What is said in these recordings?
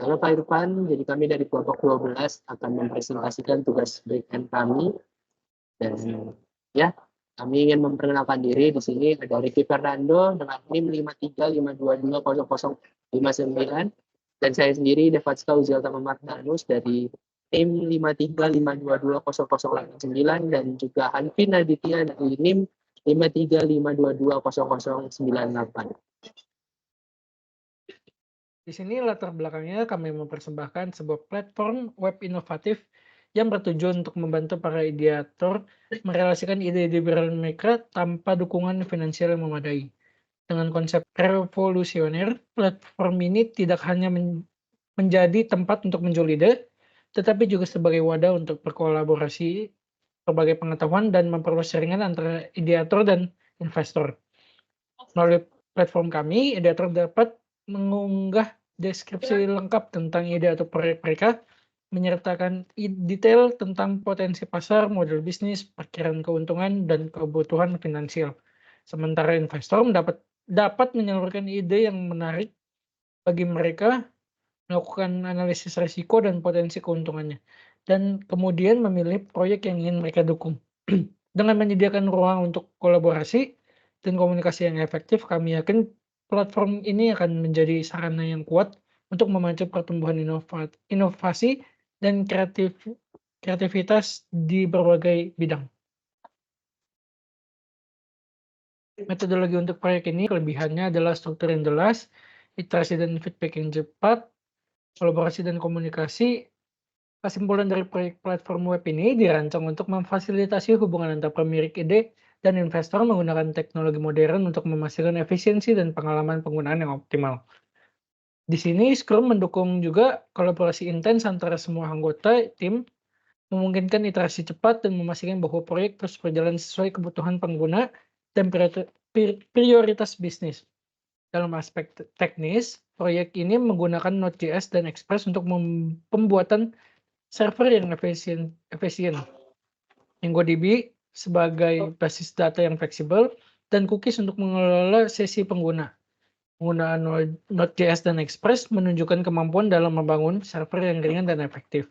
Halo Pak Irfan, jadi kami dari kelompok 12 akan mempresentasikan tugas breakend kami. Dan ya, kami ingin memperkenalkan diri. Di sini ada Ricky Fernando dengan NIM 535220059 dan saya sendiri Devatska Uzielta Mardanus dari NIM 535222009 dan juga Hanfin Aditya dari NIM 535220098. Di sini latar belakangnya kami mempersembahkan sebuah platform web inovatif yang bertujuan untuk membantu para ideator merelasikan ide-ide brand mereka tanpa dukungan finansial yang memadai. Dengan konsep revolusioner, platform ini tidak hanya menjadi tempat untuk menjual ide, tetapi juga sebagai wadah untuk berkolaborasi, berbagai pengetahuan, dan memperluas jaringan antara ideator dan investor. Melalui platform kami, ideator dapat mengunggah deskripsi lengkap tentang ide atau proyek mereka, menyertakan detail tentang potensi pasar, model bisnis, perkiraan keuntungan, dan kebutuhan finansial. Sementara investor dapat menyalurkan ide yang menarik bagi mereka, melakukan analisis risiko dan potensi keuntungannya, dan kemudian memilih proyek yang ingin mereka dukung. Dengan menyediakan ruang untuk kolaborasi dan komunikasi yang efektif, kami yakin platform ini akan menjadi sarana yang kuat untuk memacu pertumbuhan inovasi dan kreativitas di berbagai bidang. Metodologi untuk proyek ini kelebihannya adalah struktur yang jelas, iterasi dan feedback yang cepat, kolaborasi dan komunikasi. Kesimpulan dari proyek platform web ini dirancang untuk memfasilitasi hubungan antar pemilik ide dan investor menggunakan teknologi modern untuk memastikan efisiensi dan pengalaman penggunaan yang optimal. Di sini Scrum mendukung juga kolaborasi intens antara semua anggota tim, memungkinkan iterasi cepat dan memastikan bahwa proyek terus berjalan sesuai kebutuhan pengguna dan prioritas bisnis. Dalam aspek teknis, proyek ini menggunakan Node.js dan Express untuk pembuatan server yang efisien, MongoDB sebagai basis data yang fleksibel, dan cookies untuk mengelola sesi pengguna. Penggunaan Node.js dan Express menunjukkan kemampuan dalam membangun server yang ringan dan efektif.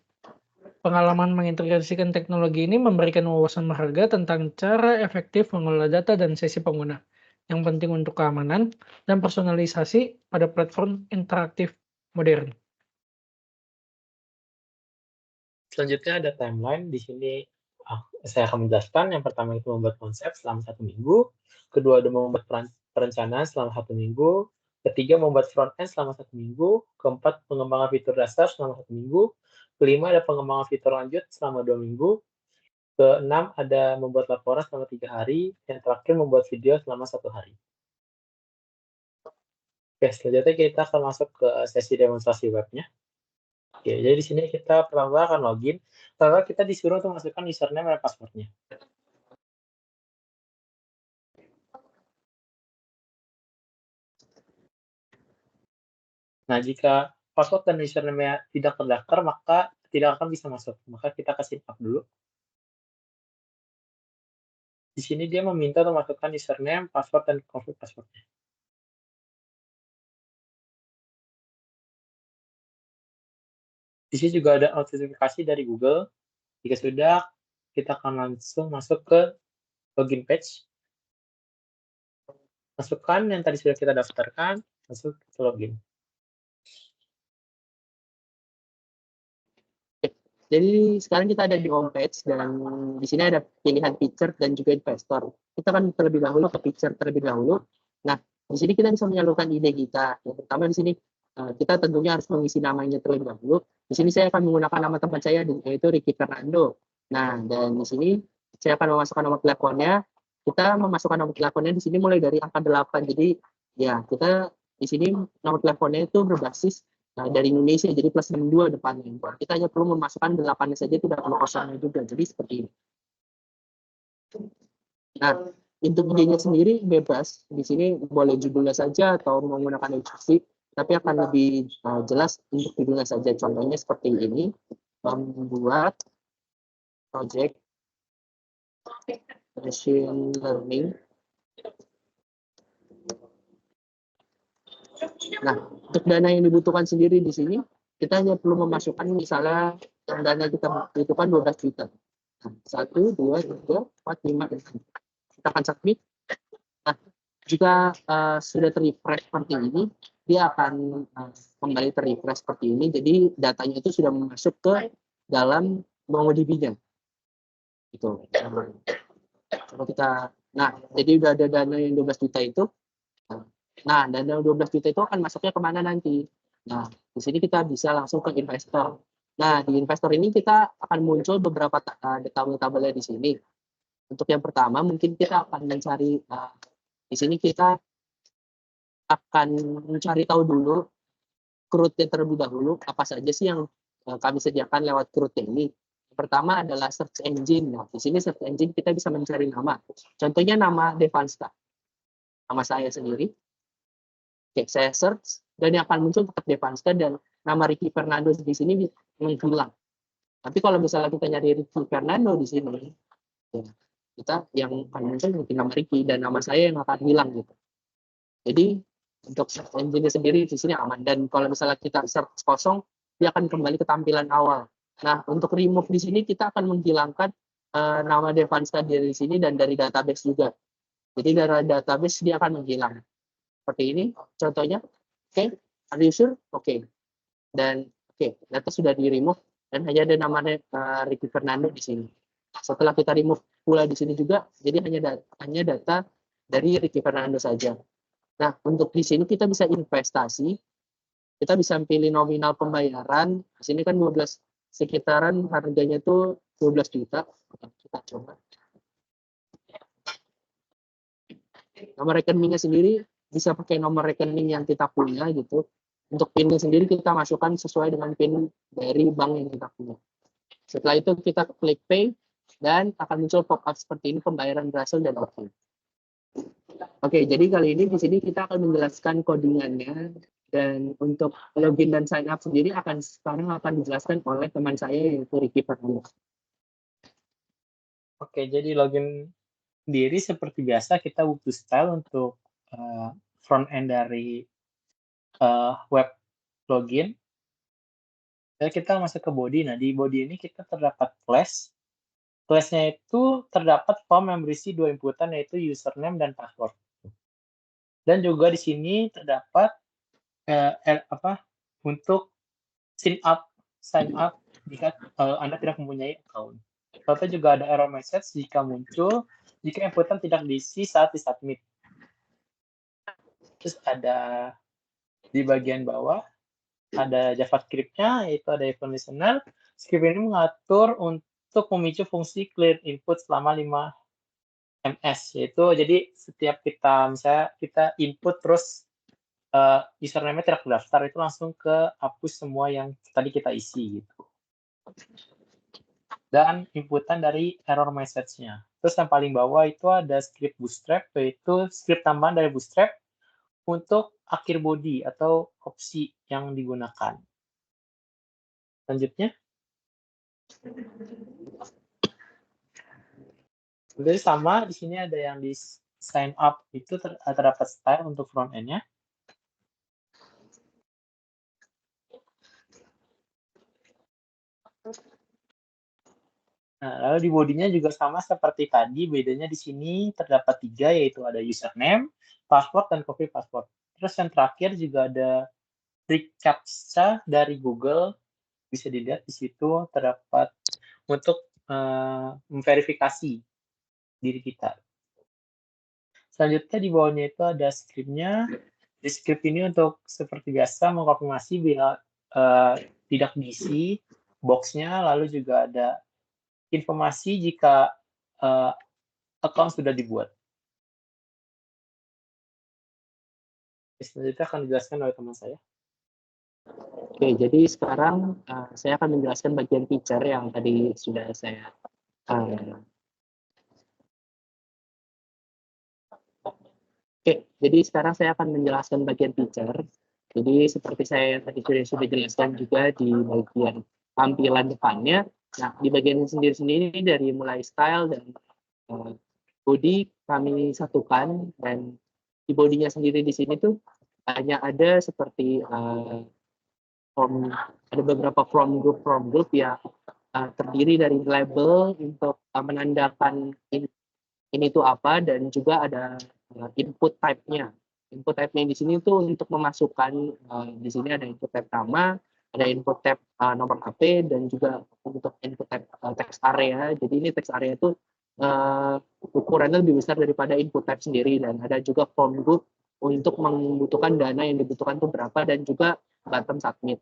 Pengalaman mengintegrasikan teknologi ini memberikan wawasan berharga tentang cara efektif mengelola data dan sesi pengguna, yang penting untuk keamanan dan personalisasi pada platform interaktif modern. Selanjutnya ada timeline. Di sini saya akan menjelaskan. Yang pertama itu membuat konsep selama 1 minggu. Kedua ada membuat perencanaan selama 1 minggu. Ketiga membuat front end selama 1 minggu. Keempat pengembangan fitur dasar selama 1 minggu. Kelima ada pengembangan fitur lanjut selama 2 minggu. Keenam ada membuat laporan selama 3 hari. Yang terakhir membuat video selama 1 hari. Oke, selanjutnya kita akan masuk ke sesi demonstrasi webnya. Oke, jadi di sini kita pertama akan login. Pertama kita disuruh untuk masukkan username dan passwordnya. Nah, jika password dan username tidak terdaftar, maka tidak akan bisa masuk. Maka kita kasih up dulu. Di sini dia meminta untuk masukkan username, password, dan config passwordnya. Di sini juga ada autentifikasi dari Google. Jika sudah, kita akan langsung masuk ke login page. Masukkan yang tadi sudah kita daftarkan, masuk ke login. Jadi sekarang kita ada di homepage dan di sini ada pilihan feature dan juga investor. Kita akan terlebih dahulu ke feature terlebih dahulu. Nah, di sini kita bisa menyalurkan ide kita. Yang pertama di sini kita tentunya harus mengisi namanya terlebih dahulu. Di sini saya akan menggunakan nama teman saya yaitu Ricky Fernando. Nah, dan di sini saya akan memasukkan nomor teleponnya. Kita memasukkan nomor teleponnya di sini mulai dari angka 8. Jadi ya kita di sini nomor teleponnya itu berbasis dari Indonesia, jadi plus 62 depannya. Kita hanya perlu memasukkan 8-nya saja, tidak perlu kosongnya juga. Jadi seperti ini. Nah, untuk idenya sendiri bebas. Di sini boleh judulnya saja atau menggunakan instruksi, tapi akan lebih jelas untuk judulnya saja. Contohnya seperti ini, membuat project machine learning. Nah, untuk dana yang dibutuhkan sendiri di sini, kita hanya perlu memasukkan misalnya yang dana kita butuhkan 12 juta. Nah, 1, 2, 3, 4, 5, dan 6. Kita akan submit. Nah, jika sudah terrefresh seperti ini, dia akan kembali terrefresh seperti ini. Jadi datanya itu sudah masuk ke dalam MongoDB-nya. Gitu. Kalau kita, nah, jadi udah ada dana yang 12 juta itu. Nah, dana 12 juta itu akan masuknya kemana nanti? Nah, di sini kita bisa langsung ke investor. Nah, di investor ini kita akan muncul beberapa tabel-tabelnya di sini. Untuk yang pertama, mungkin kita akan mencari, di sini kita akan mencari tahu dulu CRUD-nya terlebih dahulu, apa saja sih yang kami sediakan lewat CRUD ini. Yang pertama adalah search engine. Nah, di sini search engine kita bisa mencari nama. Contohnya nama Devansta. Nama saya sendiri. Oke, saya search dan yang akan muncul tetap Devansta dan nama Ricky Fernando di sini menghilang. Tapi kalau misalnya kita nyari Ricky Fernando di sini, ya, kita yang akan muncul mungkin nama Ricky dan nama saya yang akan hilang gitu. Jadi untuk search engine sendiri di sini aman, dan kalau misalnya kita search kosong, dia akan kembali ke tampilan awal. Nah, untuk remove di sini kita akan menghilangkan nama Devansta dari sini dan dari database juga. Jadi dari database dia akan menghilang. Seperti ini contohnya. Oke, are you sure? Oke. Dan oke, data sudah di remove dan hanya ada namanya Ricky Fernando di sini. Setelah kita remove pula di sini juga, jadi hanya data dari Ricky Fernando saja. Nah, untuk di sini kita bisa investasi. Kita bisa pilih nominal pembayaran. Di sini kan 12 sekitaran harganya itu 12 juta. Kita coba. Nomor rekeningnya sendiri bisa pakai nomor rekening yang kita punya gitu. Untuk PIN-nya sendiri kita masukkan sesuai dengan PIN dari bank yang kita punya. Setelah itu kita klik pay dan akan muncul pop-up seperti ini, pembayaran berhasil dan oke. Oke, jadi kali ini di sini kita akan menjelaskan codingannya, dan untuk login dan sign up sendiri sekarang akan dijelaskan oleh teman saya yaitu Ricky Fernando. Oke, jadi login sendiri seperti biasa kita butuh style untuk front end dari web login. Jadi kita masuk ke body. Nah, di body ini kita terdapat class. Class-nya itu terdapat form yang berisi 2 inputan, yaitu username dan password. Dan juga di sini terdapat untuk sign up jika Anda tidak mempunyai account. Lalu juga ada error message jika muncul jika inputan tidak diisi saat disubmit. Terus ada di bagian bawah ada JavaScript-nya, yaitu ada event listener. Script ini mengatur untuk memicu fungsi clear input selama 5 ms, yaitu jadi setiap kita input terus username-nya tidak terdaftar, itu langsung ke hapus semua yang tadi kita isi gitu. Dan inputan dari error message-nya. Terus yang paling bawah itu ada script bootstrap, yaitu script tambahan dari bootstrap untuk akhir body atau opsi yang digunakan. Selanjutnya. Jadi sama, di sini ada yang di sign up, itu terdapat style untuk front end-nya. Nah, lalu di body-nya juga sama seperti tadi, bedanya di sini terdapat 3, yaitu ada username, password, dan copy password. Terus yang terakhir juga ada reCAPTCHA dari Google, bisa dilihat di situ terdapat untuk memverifikasi diri kita. Selanjutnya di bawahnya itu ada script-nya. Di script ini untuk seperti biasa mengkonfirmasi bila tidak diisi box-nya, lalu juga ada informasi jika account sudah dibuat. Selanjutnya akan dijelaskan oleh teman saya. Oke, jadi sekarang saya akan menjelaskan bagian feature yang tadi sudah saya Oke, jadi sekarang saya akan menjelaskan bagian feature. Jadi seperti saya tadi sudah jelaskan juga di bagian tampilan depannya. Nah, di bagian sendiri-sendiri dari mulai style dan body kami satukan, dan di bodinya sendiri di sini tuh hanya ada seperti ada beberapa from group yang terdiri dari label untuk menandakan ini tuh apa, dan juga ada input type-nya. Input type-nya di sini tuh untuk memasukkan, di sini ada input type nama, ada input type nomor HP, dan juga untuk input type text area. Jadi ini text area itu ukurannya lebih besar daripada input type sendiri, dan ada juga form group untuk membutuhkan dana yang dibutuhkan itu berapa, dan juga button submit.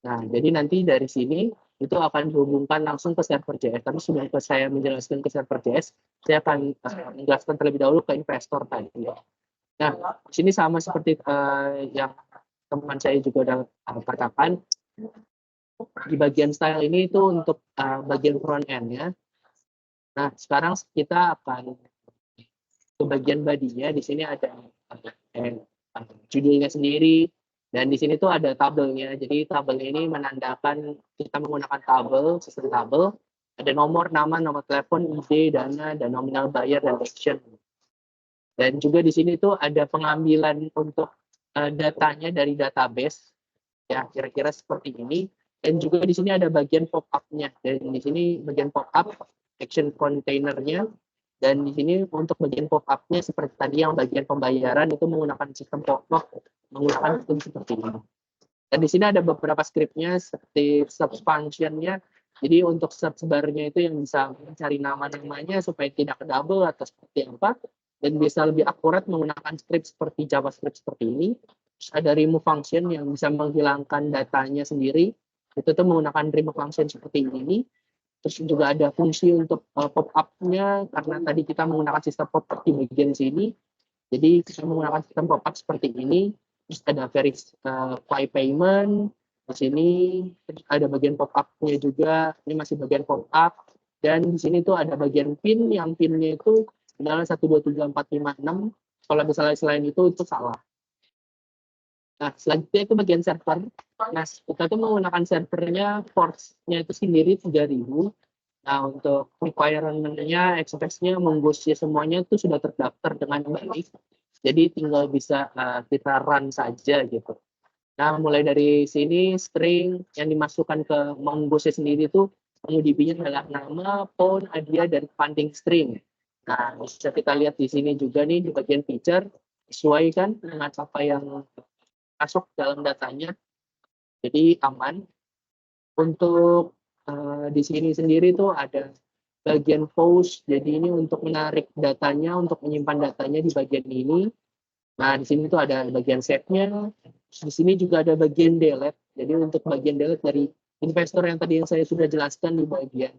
Nah, jadi nanti dari sini itu akan dihubungkan langsung ke server JS. Tapi sebelum saya menjelaskan ke server JS, saya akan menjelaskan terlebih dahulu ke investor tadi. Nah, di sini sama seperti yang teman saya juga udah katakan, di bagian style ini itu untuk bagian front end-nya. Nah, sekarang kita akan ke bagian body-nya. Di sini ada judulnya sendiri, dan di sini tuh ada tabelnya. Jadi tabel ini menandakan kita menggunakan tabel, sistem tabel. Ada nomor, nama, nomor telepon, ID, dana, dan nominal bayar, dan action. Dan juga di sini tuh ada pengambilan untuk datanya dari database. Ya, kira-kira seperti ini. Dan juga di sini ada bagian pop-up-nya. Dan di sini bagian pop-up, action container-nya. Dan di sini untuk bagian pop-up-nya seperti tadi yang bagian pembayaran itu menggunakan sistem pop-up, menggunakan sistem seperti ini. Dan di sini ada beberapa script-nya seperti search function-nya. Jadi untuk search bar-nya itu yang bisa mencari nama-namanya supaya tidak double atau seperti apa. Dan bisa lebih akurat menggunakan script seperti JavaScript seperti ini. Terus ada remove function yang bisa menghilangkan datanya sendiri. Itu tuh menggunakan remove function seperti ini. Terus juga ada fungsi untuk pop-up-nya, karena tadi kita menggunakan sistem pop-up di bagian sini. Jadi kita menggunakan sistem pop-up seperti ini. Terus ada verify payment di sini. Terus ada bagian pop-up-nya juga. Ini masih bagian pop-up. Dan di sini tuh ada bagian pin, yang pin-nya itu adalah 123456. Kalau misalnya selain itu salah. Nah, selanjutnya itu bagian server. Nah, kita tuh menggunakan servernya, ports-nya itu sendiri 3000. Nah, untuk requirement-nya, express-nya, mongoose-nya semuanya itu sudah terdaftar dengan baik. Jadi tinggal bisa kita run saja gitu. Nah, mulai dari sini string yang dimasukkan ke mongoose sendiri itu MongoDB-nya adalah nama, phone, hadiah, dan funding string. Nah, bisa kita lihat di sini juga nih di bagian feature, sesuaikan dengan apa yang masuk dalam datanya, jadi aman. Untuk di sini sendiri tuh ada bagian post, jadi ini untuk menarik datanya, untuk menyimpan datanya di bagian ini. Nah, di sini tuh ada bagian save-nya. Di sini juga ada bagian delete. Jadi untuk bagian delete dari investor yang tadi yang saya sudah jelaskan di bagian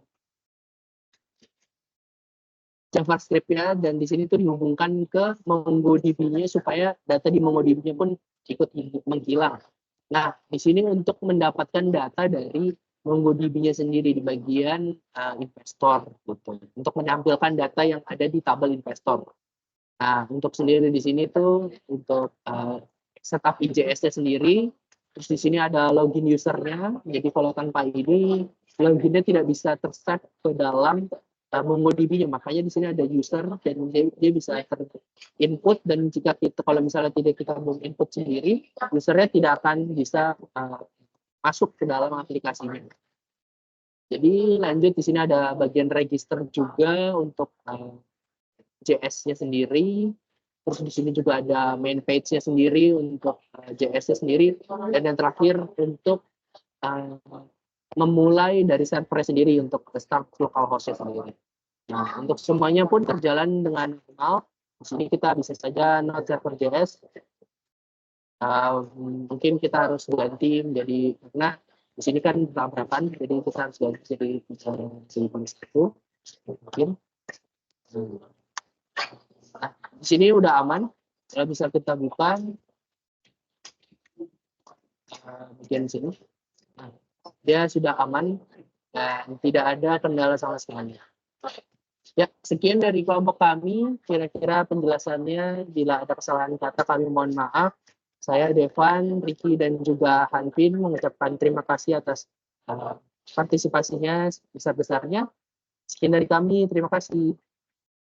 JavaScript-nya, dan di sini tuh dihubungkan ke MongoDB-nya supaya data di MongoDB-nya pun ikut menghilang. Nah, di sini untuk mendapatkan data dari MongoDB-nya sendiri di bagian investor, gitu. Untuk menampilkan data yang ada di tabel investor. Nah, untuk sendiri di sini tuh untuk setup IJS-nya sendiri. Terus di sini ada login user-nya. Jadi kalau tanpa ini, login-nya tidak bisa terset ke dalam MongoDB-nya. Makanya di sini ada user, dan dia bisa input, dan jika kita kalau misalnya tidak kita input sendiri, usernya tidak akan bisa masuk ke dalam aplikasinya. Jadi lanjut di sini ada bagian register juga untuk JS-nya sendiri. Terus di sini juga ada main page-nya sendiri untuk JS-nya sendiri, dan yang terakhir untuk memulai dari server sendiri untuk start localhost-nya sendiri. Nah, untuk semuanya pun berjalan dengan normal. Di sini kita bisa saja node server JS. Mungkin kita harus ganti menjadi, karena di sini kan tabrakan, jadi kita harus ganti jadi itu mungkin. Nah, di sini udah aman. Kalau bisa kita buka bagian sini. Nah, dia sudah aman dan tidak ada kendala sama sekali. Ya, sekian dari kelompok kami. Kira-kira penjelasannya, bila ada kesalahan kata kami mohon maaf. Saya Devan, Ricky, dan juga Hanvin mengucapkan terima kasih atas partisipasinya sebesar-besarnya. Sekian dari kami, terima kasih.